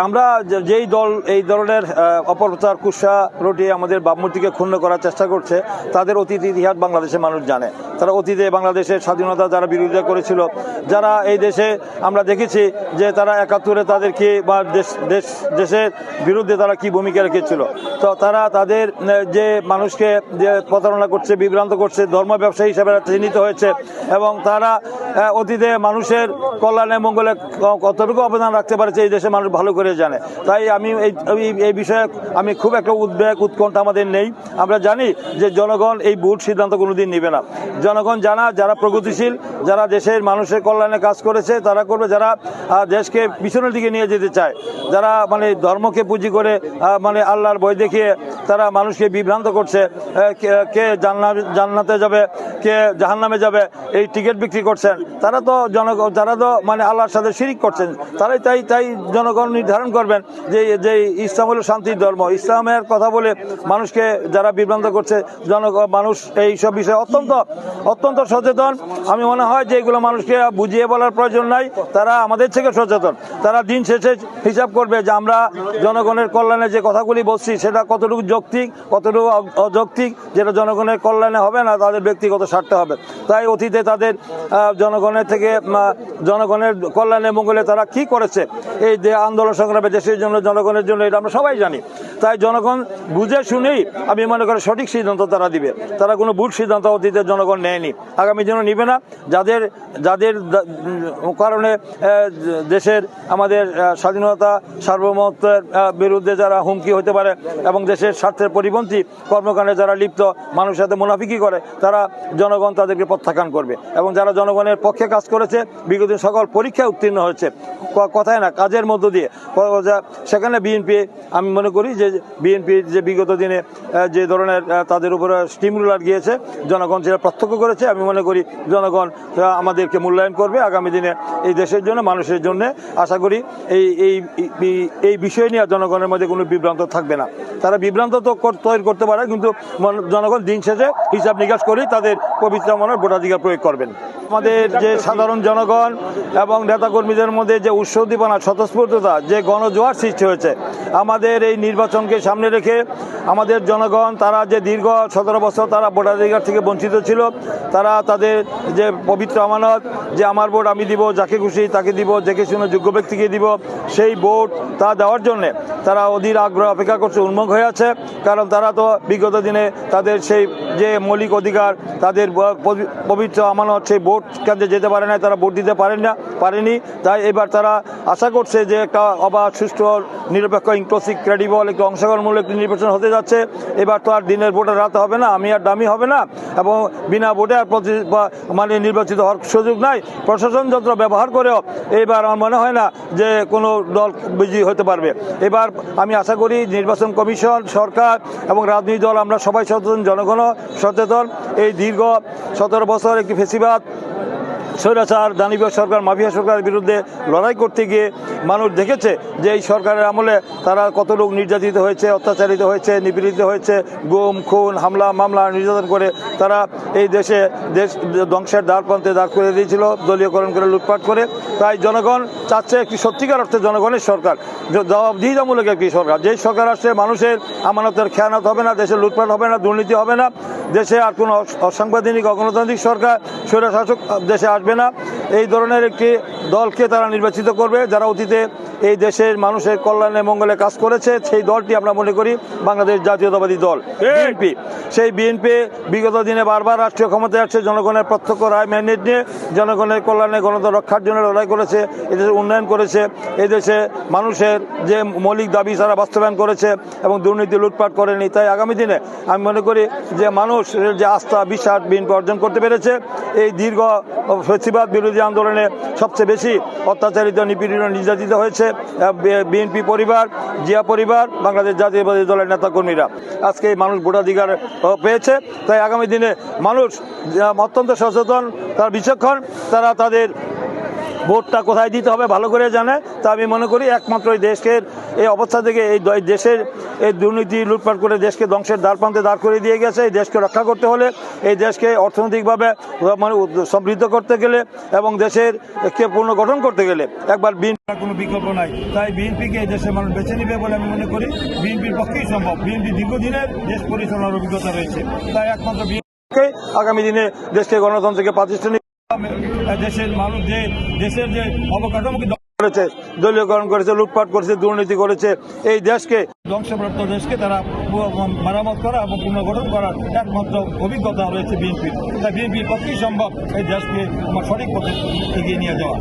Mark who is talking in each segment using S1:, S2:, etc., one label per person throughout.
S1: আমরা যেই দল এই ধরনের অপপ্রচার কুৎসা রটিয়ে আমাদের ভাবমূর্তিকে ক্ষুণ্ণ করার চেষ্টা করছে, তাদের অতীত ইতিহাস বাংলাদেশের মানুষ জানে। তারা অতীতে বাংলাদেশের স্বাধীনতা যারা বিরোধিতা করেছিল, যারা এই দেশে আমরা দেখেছি যে তারা 71-এ তাদের কি বা দেশের বিরুদ্ধে তারা কি ভূমিকা রেখেছিল। তো তারা তাদের যে মানুষকে যে প্রতারণা করছে, বিভ্রান্ত করছে, ধর্ম ব্যবসায়ী হিসাবে চিহ্নিত হয়েছে, এবং তারা অতীতে মানুষের কল্যাণে মঙ্গলে কতটুকু অবদান রাখতে পারছে এই দেশের মানুষ ভালো করে জানে। তাই আমি এই বিষয়ে আমি খুব একটা উদ্বেগ উৎকণ্ঠা আমাদের নেই। আমরা জানি যে জনগণ এই ভুল সিদ্ধান্ত কোনোদিন নেবে না। জনগণ যারা প্রগতিশীল, যারা দেশের মানুষের কল্যাণে কাজ করেছে তারা করবে, যারা দেশকে পিছনের দিকে নিয়ে যেতে চায়, যারা মানে ধর্মকে পুঁজি করে মানে আল্লাহর ভয় দেখিয়ে তারা মানুষকে বিভ্রান্ত করছে, কে জান্নাতে যাবে কে জাহান্নামে যাবে এই টিকিট বিক্রি করছেন, তারা তো মানে আল্লাহর সাথে শিরিক করছেন। তাই জনগণ নির্ধারণ করবেন যে ইসলাম হলো শান্তির ধর্ম। ইসলামের কথা বলে মানুষকে যারা বিভ্রান্ত করছে, মানুষ এই সব বিষয়ে অত্যন্ত সচেতন। আমি মনে হয় যে এগুলো মানুষকে বুঝিয়ে বলার প্রয়োজন নাই, তারা আমাদের থেকে সচেতন। তারা দিন শেষে হিসাব করবে যে আমরা জনগণের কল্যাণে যে কথাগুলি বলছি সেটা কতটুকু যৌক্তিক, কতটুকু অযৌক্তিক, যেটা জনগণের কল্যাণে হবে না, তাদের ব্যক্তিগত স্বার্থ হবে। তাই অতীতে তাদের জনগণের কল্যাণে মঙ্গলে তারা কি করেছে, এই যে আন্দোলন সংগ্রামে দেশের জন্য জনগণের জন্য, এটা আমরা সবাই জানি। তাই জনগণ বুঝে শুনেই আমি মনে করি সঠিক সিদ্ধান্ত তারা দিবে। তারা কোনো ভুল সিদ্ধান্ত অতীতের জনগণ নেয়নি, আগামী দিনও নিবে না। যাদের কারণে দেশের আমাদের স্বাধীনতা সার্বভৌমত্বের বিরুদ্ধে যারা হুমকি হতে পারে এবং দেশের স্বার্থের পরিপন্থী কর্মকাণ্ডে যারা লিপ্ত, মানুষের সাথে মুনাফিকি করে, তারা জনগণ তাদেরকে প্রত্যাখ্যান করবে। এবং যারা জনগণের পক্ষে কাজ করেছে, বিগত সকল পরীক্ষায় উত্তীর্ণ হয়েছে, কথায় না কাজের মধ্য দিয়ে, সেখানে বিএনপি আমি মনে করি যে বিএনপির যে বিগত দিনে যে ধরনের তাদের উপরে স্টিমুলার গিয়েছে, জনগণ সেটা প্রত্যক্ষ করেছে। আমি মনে করি জনগণ আমাদেরকে মূল্যায়ন করবে আগামী দিনে এই দেশের জন্য, মানুষের জন্য। আশা করি এই বিষয় নিয়ে জনগণের মধ্যে কোনো বিভ্রান্ত থাকবে না। তারা বিভ্রান্ত তো তৈরি করতে পারে, কিন্তু জনগণ দিন শেষে হিসাব নিকাশ করেই তাদের পবিত্র মনের ভোটাধিকার প্রয়োগ করবেন। আমাদের যে সাধারণ জনগণ এবং নেতাকর্মীদের মধ্যে যে উৎসদীপনা, স্বতঃস্ফূর্ততা, যে গণজোয়ার সৃষ্টি হয়েছে, আমাদের এই নির্বাচনকে সামনে রেখে আমাদের জনগণ তারা যে দীর্ঘ 17 বছর তারা ভোটাধিকার থেকে বঞ্চিত ছিল, তারা তাদের যে পবিত্র আমানত, যে আমার ভোট আমি দিব, যাকে খুশি তাকে দিব, দেখে শুনে যোগ্য ব্যক্তিকে দিব, সেই ভোট তা দেওয়ার জন্যে তারা অধীর আগ্রহ অপেক্ষা করছে, উন্মুখ হয়ে আছে। কারণ তারা তো বিগত দিনে তাদের সেই যে মৌলিক অধিকার, তাদের পবিত্র আমানত, সেই ভোট কেন্দ্রে যেতে পারে না, তারা ভোট দিতে পারেনি। তাই এবার তারা আশা করছে যে একটা অবাধ, সুষ্ঠু, নিরপেক্ষ, ইনক্লুসিভ, ক্রেডিবল একটি অংশগ্রহণমূলক একটি নির্বাচন হতে যাচ্ছে। এবার তো আর দিনের ভোটে রাত হবে না, আমি আর দামি হবে না, এবং বিনা ভোটে আর মানে নির্বাচিত হওয়ার সুযোগ নাই। প্রশাসন যন্ত্র ব্যবহার করেও এবার আমার মনে হয় না যে কোনো দল বিজয়ী হতে পারবে। এবার আমি আশা করি নির্বাচন কমিশন, সরকার এবং রাজনৈতিক দল আমরা সবাই সচেতন, জনগণও সচেতন। এই দীর্ঘ 17 বছর একটি ফেসিবাদ, স্বৈরাচার, দানবীয় সরকার, মাফিয়া সরকারের বিরুদ্ধে লড়াই করতে গিয়ে মানুষ দেখেছে যে এই সরকারের আমলে তারা কত লোক নির্যাতিত হয়েছে, অত্যাচারিত হয়েছে, নিপীড়িত হয়েছে, গুম, খুন, হামলা, মামলা, নির্যাতন করে তারা এই দেশ ধ্বংসের দ্বারপ্রান্তে দাঁড় করে দিয়েছিল, দলীয়করণ করে, লুটপাট করে। তাই জনগণ চাচ্ছে একটি সত্যিকার অর্থে জনগণের সরকার, জবাবদিহিতামূলক একটি সরকার। যেই সরকার আসছে মানুষের আমানতের খেয়ানত হবে না, দেশে লুটপাট হবে না, দুর্নীতি হবে না, দেশে আর কোনো অসাংবিধানিক অগণতান্ত্রিক সরকার, স্বৈরশাসক দেশে আসবে না। এই ধরনের একটি দলকে তারা নির্বাচিত করবে যারা অতীতে এই দেশের মানুষের কল্যাণে মঙ্গলে কাজ করেছে। সেই দলটি আমরা মনে করি বাংলাদেশ জাতীয়তাবাদী দল, বিএনপি। সেই বিএনপি বিগত দিনে বারবার রাষ্ট্রীয় ক্ষমতায় আসছে, জনগণের প্রত্যক্ষ রায় ম্যান্ডেট নিয়ে জনগণের কল্যাণে, গণতন্ত্র রক্ষার জন্য লড়াই করেছে, এদেশের উন্নয়ন করেছে, এদেশে মানুষের যে মৌলিক দাবি তারা বাস্তবায়ন করেছে এবং দুর্নীতি, লুটপাট করেনি। তাই আগামী দিনে আমি মনে করি যে মানুষের যে আস্থা, বিশ্বাস বিএনপি অর্জন করতে পেরেছে। এই দীর্ঘ ফ্যাসিবাদ বিরোধী আন্দোলনে সবচেয়ে বেশি অত্যাচারিত, নিপীড়িত, নির্যাতিত হয়েছে বিএনপি পরিবার, জিয়া পরিবার, বাংলাদেশ জাতীয়তাবাদী দলের নেতাকর্মীরা। আজকে মানুষ ভোটাধিকার পেয়েছে। তাই আগামী দিনে মানুষ অত্যন্ত সচেতন, তারা বিচক্ষণ, তারা তাদের ভোটটা কোথায় দিতে হবে ভালো করে জানে। তা আমি মনে করি একমাত্র এই দেশের এই অবস্থা থেকে এই দেশের এই দুর্নীতি লুটপাট করে দেশকে ধ্বংসের দ্বারপ্রান্তে দাঁড় করে দিয়ে গেছে। এই দেশকে রক্ষা করতে হলে, এই দেশকে অর্থনৈতিকভাবে মানে সমৃদ্ধ করতে গেলে এবং দেশের কে পুনর্গঠন করতে গেলে একবার বিএনপির কোনো বিকল্প নাই। তাই বিএনপিকে এই দেশের মানুষ বেছে নেবে বলে আমি মনে করি। বিএনপির পক্ষেই সম্ভব। বিএনপি দীর্ঘদিনের দেশ পরিচালনার অভিজ্ঞতা রয়েছে। তাই একমাত্র বিএনপিকে আগামী দিনে দেশকে গণতন্ত্রকে প্রাতিষ্ঠানিক দেশের মানুষ যে দেশের যে অবকাঠামোকে করেছে, দলীয়করণ করেছে, লুটপাট করেছে, দুর্নীতি করেছে, এই দেশকে ধ্বংসপ্রাপ্ত দেশকে তারা মেরামত করা এবং পুনর্গঠন করার একমাত্র অভিজ্ঞতা রয়েছে বিএনপির। তাই বিএনপির পক্ষেই সম্ভব এই দেশকে সঠিক পথে এগিয়ে নিয়ে যাওয়া।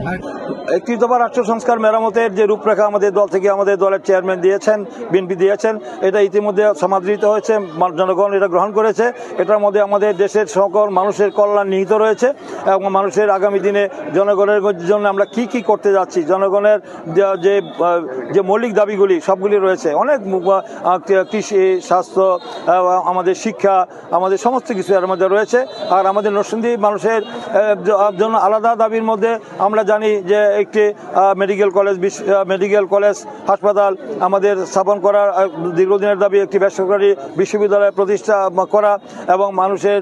S1: একটি দফা রাষ্ট্র সংস্কার মেরামতের যে রূপরেখা আমাদের দল থেকে আমাদের দলের চেয়ারম্যান দিয়েছেন, বিএনপি দিয়েছেন, এটা ইতিমধ্যে সমাদৃত হয়েছে, জনগণ এটা গ্রহণ করেছে। এটার মধ্যে আমাদের দেশের সকল মানুষের কল্যাণ নিহিত রয়েছে এবং মানুষের আগামী দিনে জনগণের জন্য আমরা কি কি করতে যাচ্ছি, জনগণের যে মৌলিক দাবিগুলি সবগুলি রয়েছে। অনেক কৃষি, স্বাস্থ্য, আমাদের শিক্ষা, আমাদের সমস্ত কিছু এর মধ্যে রয়েছে। আর আমাদের নরসিংদী মানুষের জন্য আলাদা দাবির মধ্যে আমরা জানি যে একটি মেডিকেল কলেজ হাসপাতাল আমাদের স্থাপন করার দীর্ঘদিনের দাবি, একটি বেসরকারি বিশ্ববিদ্যালয় প্রতিষ্ঠা করা এবং মানুষের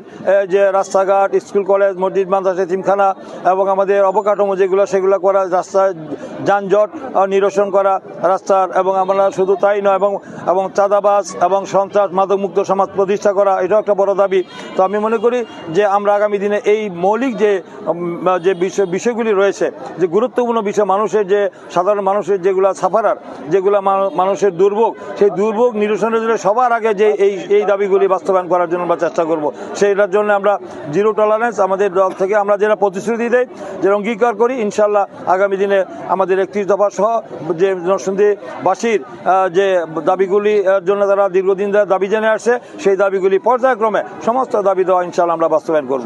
S1: যে রাস্তাঘাট, স্কুল, কলেজ, মসজিদ, মাদ্রাসা, এতিমখানা এবং আমাদের অবকাঠামো যেগুলো সেগুলো করা, রাস্তায় যানজট নিরসন করা রাস্তার, এবং আমরা শুধু তাই নয় এবং চাঁদাবাজ এবং সন্ত্রাস মাদকমুক্ত সমাজ প্রতিষ্ঠা করা, এটাও একটা বড় দাবি। তো আমি মনে করি যে আমরা আগামী দিনে এই মৌলিক যে বিষয়গুলি রয়েছে, যে গুরুত্বপূর্ণ বিষয়, মানুষের যে সাধারণ মানুষের যেগুলো সাফারার, যেগুলো মানুষের দুর্ভোগ, সেই দুর্ভোগ নিরসনের জন্য সবার আগে যে এই দাবিগুলি বাস্তবায়ন করার জন্য আমরা চেষ্টা করব। সেইটার জন্য আমরা জিরো টলারেন্স আমাদের দল থেকে আমরা যেটা প্রতিশ্রুতি দেই, যে অঙ্গীকার করি, ইনশাল্লাহ আগামী দিনে আমাদের 31 দফা সহ যে নরসিংদীবাসীর যে দাবিগুলির জন্য তারা দীর্ঘদিন দাবি জেনে আসছে, সেই দাবিগুলি পর্যায়ক্রমে সমস্ত দাবি দেওয়া ইনশাল্লাহ আমরা বাস্তবায়ন করব।